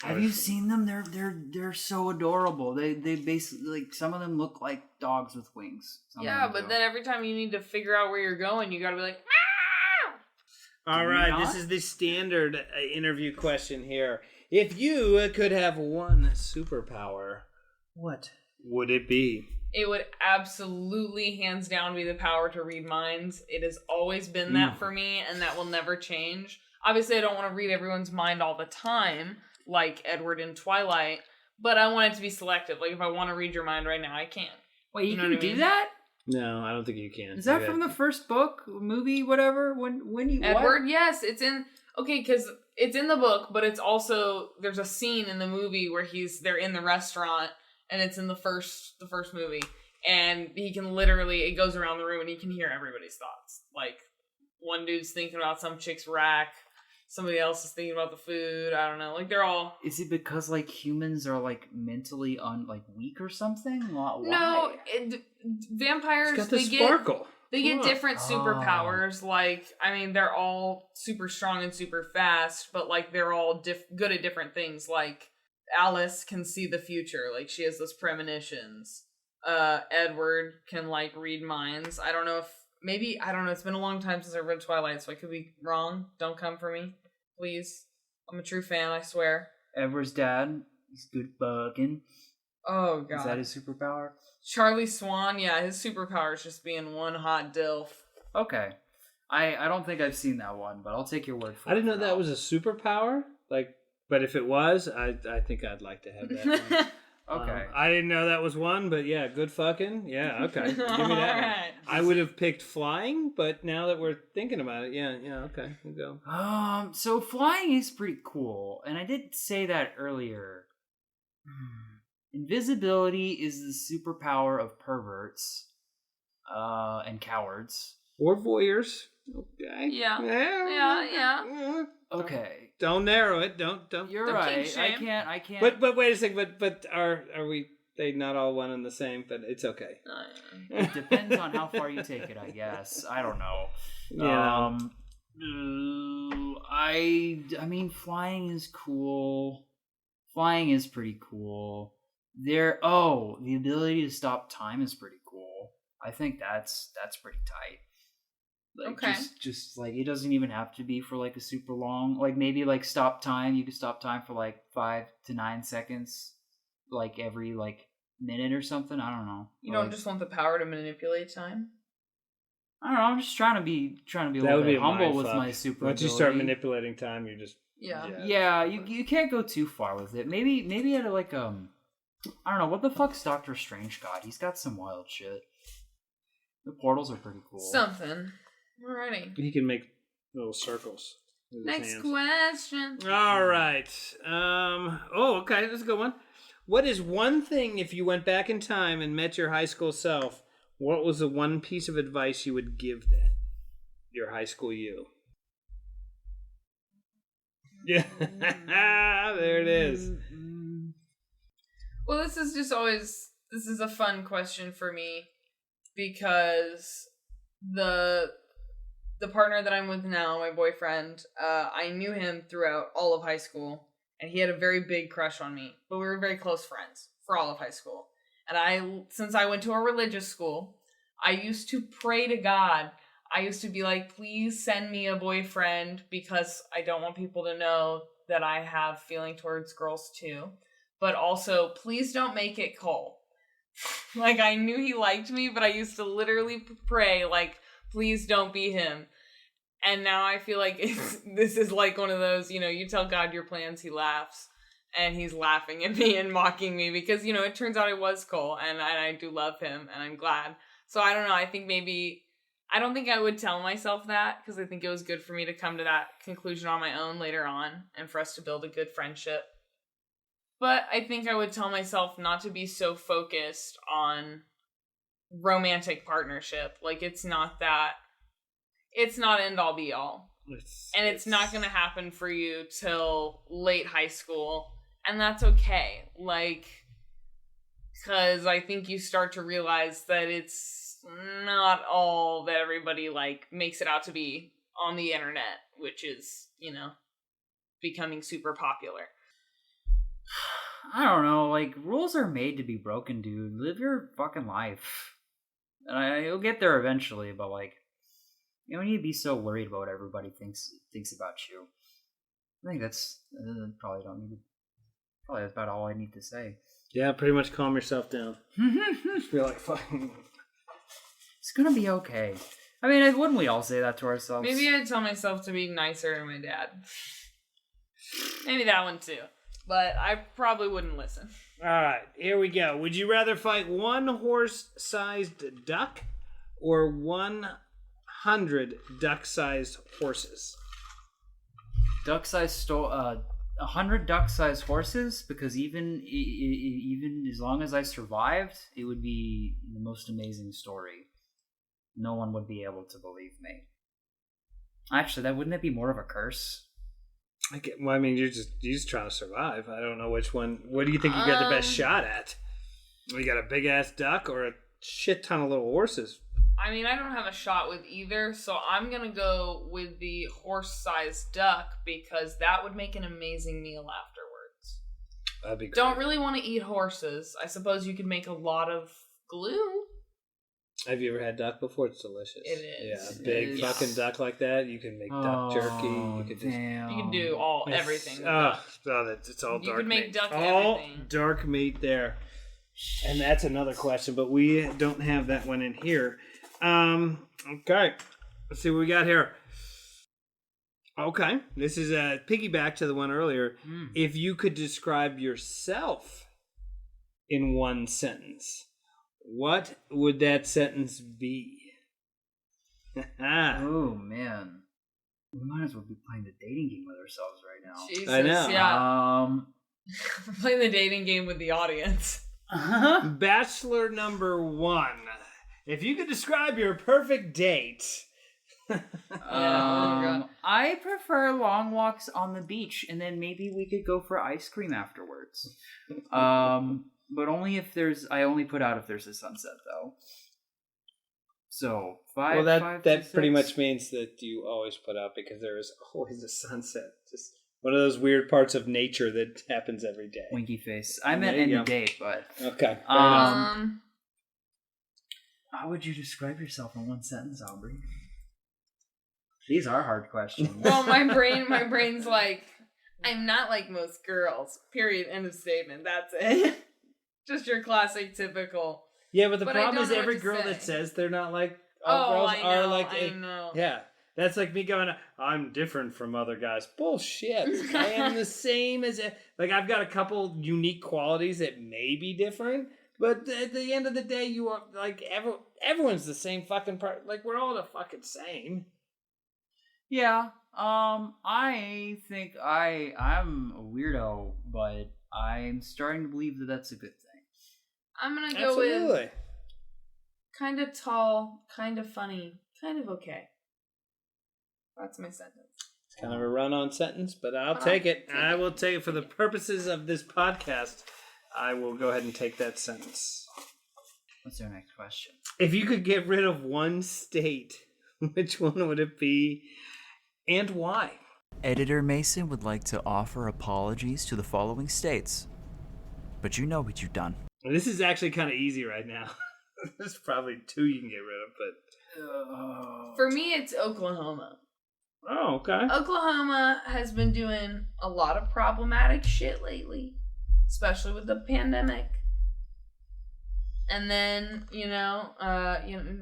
Have you seen them? They're so adorable. They basically, like, some of them look like dogs with wings. Yeah, but then every time you need to figure out where you're going, you gotta be like, All right, this is the standard interview question here. If you could have one superpower, what would it be? it would absolutely, hands down, be the power to read minds. It has always been that for me, and that will never change. Obviously, I don't want to read everyone's mind all the time, like Edward in Twilight, but I want it to be selective. Like, if I want to read your mind right now, I can. Wait, you know can what I do mean? that? No, I don't think you can. Is that from the first book, movie, whatever? When you Edward? what? Yes, it's in. Okay, because it's in the book, but it's also, there's a scene in the movie where they're in the restaurant, and it's in the first movie, and he can literally, it goes around the room and he can hear everybody's thoughts. Like, one dude's thinking about some chick's rack, somebody else is thinking about the food. I don't know. Like, they're all. Is it because, like, humans are, like, mentally weak or something? Why? No, vampires. It's got the sparkle. They get different superpowers. Like, I mean, they're all super strong and super fast, but, like, they're all good at different things. Like, Alice can see the future. Like, she has those premonitions. Edward can, like, read minds. I don't know if, maybe, I don't know. It's been a long time since I read Twilight, so I could be wrong. Don't come for me, please. I'm a true fan, I swear. Edward's dad is good bugging. Oh, God. Is that his superpower? Charlie Swan, yeah, his superpower is just being one hot dilf. Okay. I don't think I've seen that one, but I'll take your word for it. I didn't know that was a superpower. Like, but if it was, I think I'd like to have that one. Okay. I didn't know that was one, but yeah, good fucking. Yeah, okay. Give me that one. Alright. I would have picked flying, but now that we're thinking about it, yeah, okay, we'll go. So flying is pretty cool, and I did say that earlier. Invisibility is the superpower of perverts, and cowards. Or voyeurs. Okay. Yeah. Okay. Don't narrow it. Don't. You're Don't right. kink I shame. can't. But wait a second. But are we? They not all one and the same, but it's okay. It depends on how far you take it, I guess. I don't know. Yeah. I mean, flying is cool. Flying is pretty cool. The ability to stop time is pretty cool. I think that's pretty tight. Like, Okay. Just like, it doesn't even have to be for like a super long, like maybe like stop time. You could stop time for like 5 to 9 seconds, like every like minute or something. I don't know. You don't just want the power to manipulate time? I don't know. I'm just trying to be a That little would be bit a humble mind with fuck. my super. Once you start manipulating time, you're just Yeah. Yeah, you can't go too far with it. Maybe at like I don't know, what the fuck's Doctor Strange got? He's got some wild shit. The portals are pretty cool. Something. Alrighty. He can make little circles with his Next hands. question. All right. Okay, that's a good one. What is one thing, if you went back in time and met your high school self, what was the one piece of advice you would give your high school you? Yeah, there it is. Well, this is a fun question for me because the partner that I'm with now, my boyfriend, I knew him throughout all of high school, and he had a very big crush on me, but we were very close friends for all of high school. And since I went to a religious school, I used to pray to God. I used to be like, please send me a boyfriend because I don't want people to know that I have feeling towards girls too. But also, please don't make it Cole. Like, I knew he liked me, but I used to literally pray, like, please don't be him. And now I feel like this is like one of those, you tell God your plans, he laughs. And he's laughing at me and mocking me because, it turns out it was Cole. And I do love him and I'm glad. So I don't know. I think I don't think I would tell myself that because I think it was good for me to come to that conclusion on my own later on and for us to build a good friendship. But I think I would tell myself not to be so focused on romantic partnership. Like, it's not end all be all. It's not going to happen for you till late high school. And that's okay. Like, because I think you start to realize that it's not all that everybody, makes it out to be on the internet, which is, becoming super popular. I don't know. Rules are made to be broken, dude. Live your fucking life. And you'll get there eventually, but, you don't need to be so worried about what everybody thinks about you. I think that's probably that's about all I need to say. Yeah, pretty much calm yourself down. Feel like fucking. It's gonna be okay. I mean, wouldn't we all say that to ourselves? Maybe I'd tell myself to be nicer to my dad. Maybe that one too. But I probably wouldn't listen. All right, here we go. Would you rather fight one horse-sized duck or 100 duck-sized horses? 100 duck-sized horses, because even as long as I survived, it would be the most amazing story. No one would be able to believe me. Actually, wouldn't that be more of a curse? You're just trying to survive. I don't know which one. What do you think you got the best shot at? You got a big-ass duck or a shit ton of little horses? I mean, I don't have a shot with either, so I'm going to go with the horse-sized duck because that would make an amazing meal afterwards. That'd be great. Don't really want to eat horses. I suppose you could make a lot of glue. Have you ever had duck before? It's delicious. It is. Yeah, a big fucking duck like that. You can make duck jerky. You could You can do everything. It's all dark meat. You can make duck all everything. Dark meat there. And that's another question, but we don't have that one in here. Okay. Let's see what we got here. Okay. This is a piggyback to the one earlier. If you could describe yourself in one sentence, what would that sentence be? Oh, man. We might as well be playing the dating game with ourselves right now. Jesus, I know. Yeah. Playing the dating game with the audience. Bachelor number 1. If you could describe your perfect date. I prefer long walks on the beach, and then maybe we could go for ice cream afterwards. But only if I only put out if there's a sunset, though. So, 5, that 6. pretty much means that you always put out because there is always a sunset. Just one of those weird parts of nature that happens every day. Winky face. I meant any date, but... Okay. How would you describe yourself in one sentence, Aubrey? These are hard questions. Well, my brain's like, I'm not like most girls. Period. End of statement. That's it. Just your classic, typical. Yeah, but the problem is every girl that says they're not like all girls are like. I know. Yeah, that's like me going, I'm different from other guys. Bullshit. I am the same as I've got a couple unique qualities that may be different, but at the end of the day, you are like everyone's the same fucking part. Like we're all the fucking same. Yeah. I think I'm a weirdo, but I'm starting to believe that that's a good thing. I'm going to go with kind of tall, kind of funny, kind of okay. That's my sentence. It's kind of a run-on sentence, but I'll take it. I will take it for the purposes of this podcast. I will go ahead and take that sentence. What's our next question? If you could get rid of one state, which one would it be and why? Editor Mason would like to offer apologies to the following states. But you know what you've done. This is actually kind of easy right now. There's probably 2 you can get rid of, but... For me, it's Oklahoma. Oh, okay. Oklahoma has been doing a lot of problematic shit lately, especially with the pandemic. And then,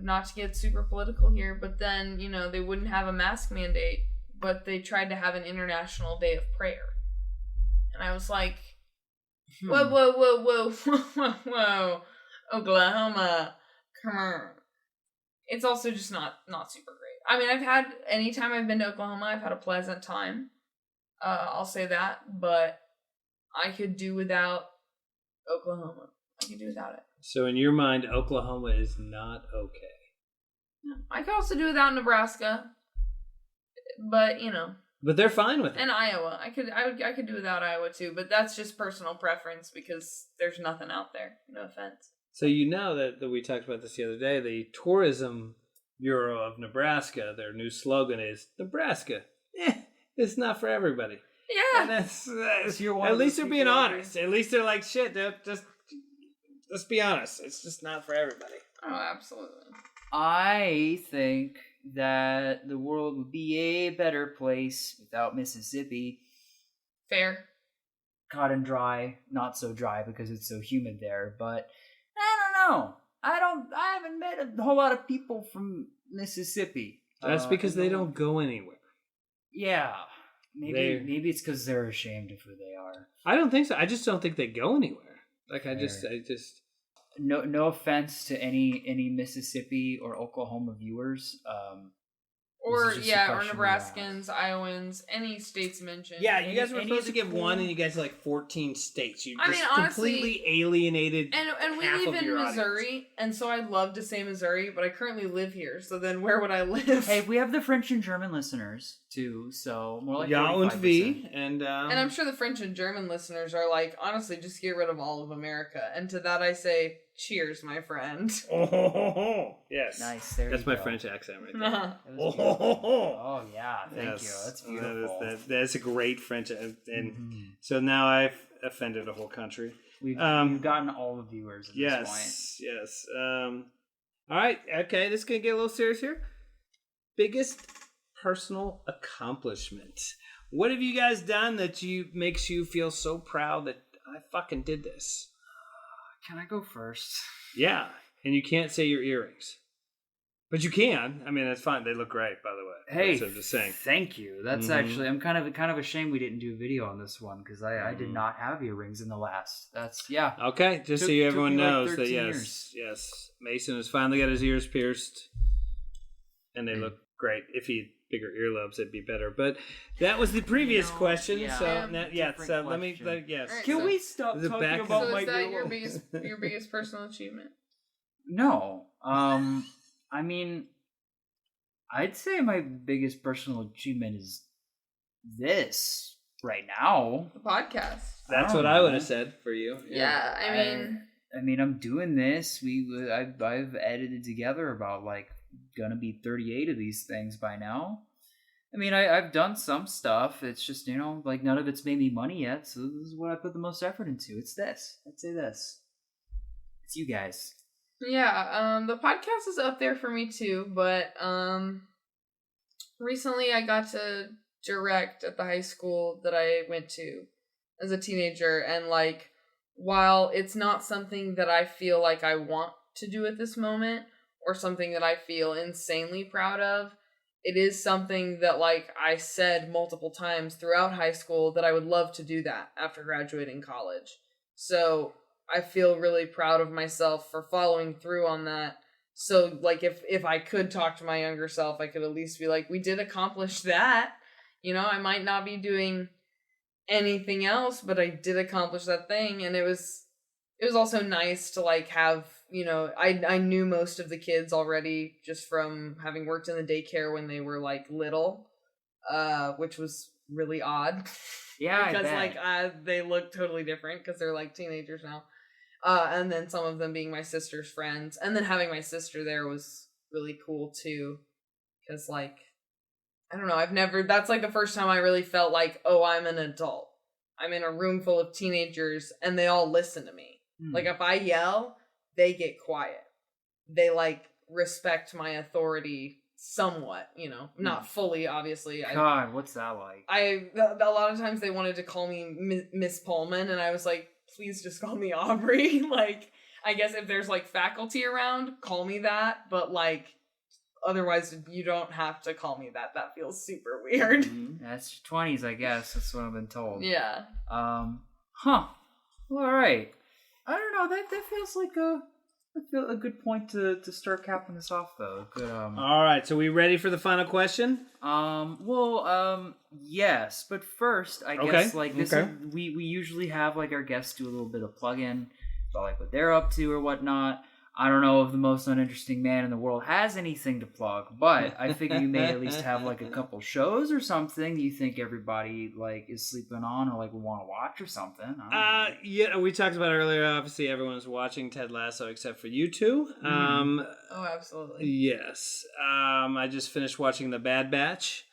not to get super political here, but then, they wouldn't have a mask mandate, but they tried to have an international day of prayer. And I was like, whoa, whoa, whoa, whoa, whoa, whoa, Oklahoma, come on. It's also just not super great. I mean, anytime I've been to Oklahoma, I've had a pleasant time. I'll say that, but I could do without Oklahoma. I could do without it. So in your mind, Oklahoma is not okay. I could also do without Nebraska, but But they're fine with it. And Iowa, I could do without Iowa too, but that's just personal preference because there's nothing out there. No offense. So that we talked about this the other day. The Tourism Bureau of Nebraska, their new slogan is Nebraska. It's not for everybody. Yeah. And that's So at least they're being honest. At least they're like, shit, just let's be honest. It's just not for everybody. Oh, absolutely. I think that the world would be a better place without Mississippi. Fair. Hot and dry, not so dry because it's so humid there, but I don't know. I haven't met a whole lot of people from Mississippi. That's because they don't go anywhere. Yeah. Maybe it's because they're ashamed of who they are. I don't think so. I just don't think they go anywhere. Like I just No offense to any Mississippi or Oklahoma viewers. Or Nebraskans, Iowans, any states mentioned. Yeah, you guys were supposed to give one, and you guys are like 14 states. You honestly, completely alienated. And we live in Missouri, and so I'd love to say Missouri, but I currently live here. So then, where would I live? Hey, we have the French and German listeners too, so more like Ja und 45%. wie, and I'm sure the French and German listeners are like, honestly, just get rid of all of America. And to that, I say, cheers, my friend. Oh, yes, nice. That's my French accent right there. Oh yeah, thank you. That's beautiful. That's a great French, and so now I've offended a whole country. We've gotten all the viewers at this point. Yes. All right. Okay. This is gonna get a little serious here. Biggest personal accomplishment. What have you guys done that makes you feel so proud that I fucking did this? Can I go first? Yeah, and you can't say your earrings. But you can. I mean, that's fine. They look great, by the way. Hey, I'm just saying. Thank you. That's actually, I'm kind of ashamed we didn't do a video on this one because I did not have earrings in the last. Okay, just so everyone knows like that 13 years. yes, Mason has finally got his ears pierced, and they look great. If he had bigger earlobes, it'd be better. But that was the previous question. Yeah. So let me. Yes. Right, Can we stop the talking back- about So my is that earlobes? your biggest personal achievement? No. I mean, I'd say my biggest personal achievement is this right now. The podcast. That's what I would have said for you. Yeah, I mean, I'm doing this. I've edited together about gonna be 38 of these things by now. I mean, I've done some stuff. It's just none of it's made me money yet. So this is what I put the most effort into. It's this. I'd say this. It's you guys. Yeah, the podcast is up there for me too, but recently I got to direct at the high school that I went to as a teenager, and while it's not something that I feel like I want to do at this moment or something that I feel insanely proud of, it is something that I said multiple times throughout high school that I would love to do that after graduating college. So I feel really proud of myself for following through on that. So, if I could talk to my younger self, I could at least be like, we did accomplish that. I might not be doing anything else, but I did accomplish that thing. And it was also nice to, have, I knew most of the kids already just from having worked in the daycare when they were, little, which was really odd. Yeah, because, they look totally different because they're, teenagers now. And then some of them being my sister's friends. And then having my sister there was really cool, too. Because, I don't know, that's, the first time I really felt oh, I'm an adult. I'm in a room full of teenagers, and they all listen to me. If I yell, they get quiet. They, respect my authority somewhat, not fully, obviously. God, what's that like? A lot of times they wanted to call me Miss Pohlman, and I was like, please just call me Aubrey. I guess if there's like faculty around, call me that. But like, otherwise, you don't have to call me that. That feels super weird. That's your 20s, I guess. That's what I've been told. Yeah. Huh. Well, all right. I don't know. That feels like a good point to start capping this off, though. Good. All right. So we ready for the final question? Yes. But first, I guess like this. We usually have like our guests do a little bit of plug-in about like what they're up to or whatnot. I don't know if the most uninteresting man in the world has anything to plug, but I figure you may at least have like a couple shows or something you think everybody like is sleeping on or like will want to watch or something. Yeah, we talked about it earlier. Obviously, everyone's watching Ted Lasso except for you two. Oh, absolutely. Yes. I just finished watching The Bad Batch,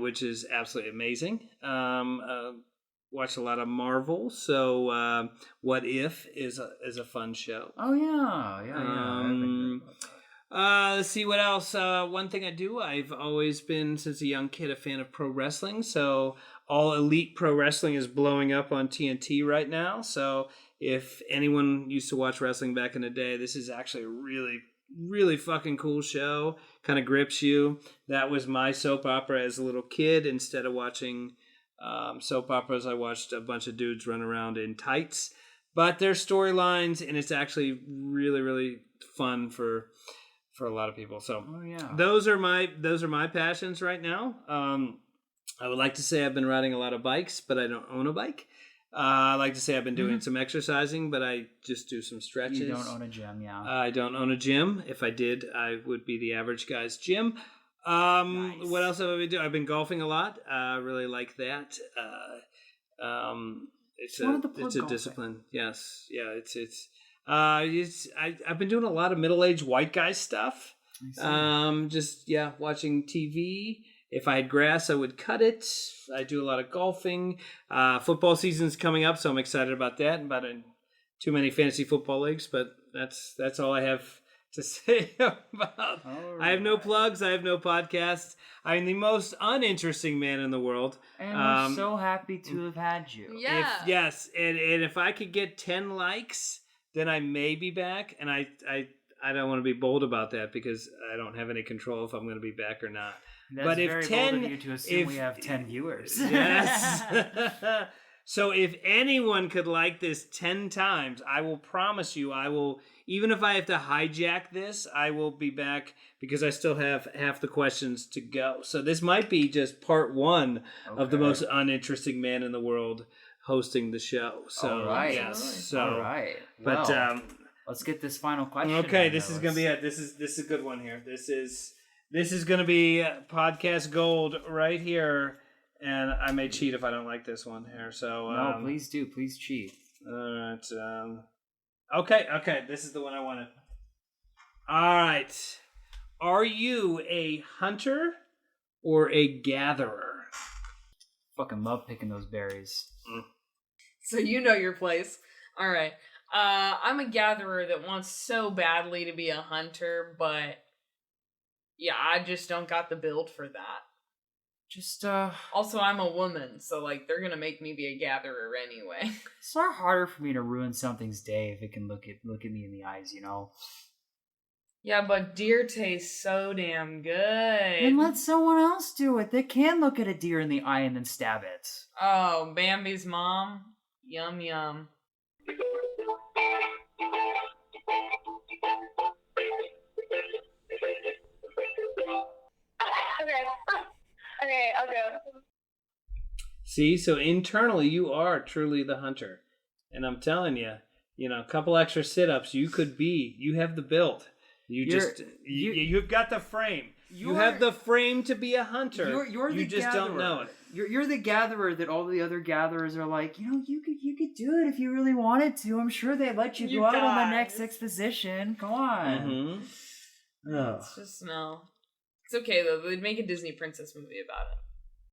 which is absolutely amazing. Watch a lot of Marvel, so What If is a fun show. Oh yeah. Let's see what else. One thing I do, I've always been since a young kid a fan of pro wrestling. So All Elite Pro Wrestling is blowing up on TNT right now. So if anyone used to watch wrestling back in the day, this is actually a really, really fucking cool show. Kind of grips you. That was my soap opera as a little kid. Instead of watching soap operas, I watched a bunch of dudes run around in tights, but there's storylines and it's actually really, really fun for a lot of people. So those are my passions right now. I would like to say I've been riding a lot of bikes, but I don't own a bike. I like to say I've been doing some exercising, but I just do some stretches. You don't own a gym, yeah. I don't own a gym. If I did, I would be the average guy's gym. Nice. What else have I been doing? I've been golfing a lot. Really like that. It's a discipline. Yes. Yeah. I've been doing a lot of middle-aged white guy stuff. Watching TV. If I had grass, I would cut it. I do a lot of golfing. Football season's coming up, so I'm excited about that. About too many fantasy football leagues, but that's all I have to say about. I have no plugs. I have no podcasts. I'm the most uninteresting man in the world. And we're so happy to have had you. Yeah. And if I could get 10 likes, then I may be back. And I don't want to be bold about that because I don't have any control if I'm going to be back or not. That's but if very 10, bold of you to assume we have 10 viewers. Yes. So if anyone could like this 10 times, I will promise you, I will, even if I have to hijack this, I will be back because I still have half the questions to go. So this might be just part one of the most uninteresting man in the world hosting the show. So, all right. Yes. So, all right. But, well, let's get this final question. Okay, this is going to be it. This is a good one here. This is going to be podcast gold right here. And I may cheat if I don't like this one here. So no, please do. Please cheat. All right. Okay. This is the one I wanted. All right. Are you a hunter or a gatherer? Fucking love picking those berries. So you know your place. All right. I'm a gatherer that wants so badly to be a hunter, but yeah, I just don't got the build for that. Also, I'm a woman, so like they're gonna make me be a gatherer anyway. It's far harder for me to ruin something's day if it can look at me in the eyes, you know. Yeah, but deer tastes so damn good. Then let someone else do it. They can look at a deer in the eye and then stab it. Oh, Bambi's mom? Yum yum. Okay, I'll go. See, so internally you are truly the hunter. And I'm telling you, a couple extra sit-ups, you have the build. You've got the frame. You have the frame to be a hunter. You just don't know it. You're the gatherer that all the other gatherers are like, you could do it if you really wanted to. I'm sure they'd let you go out on the next exposition. Come on. It's just no. It's okay though. They'd make a Disney princess movie about it.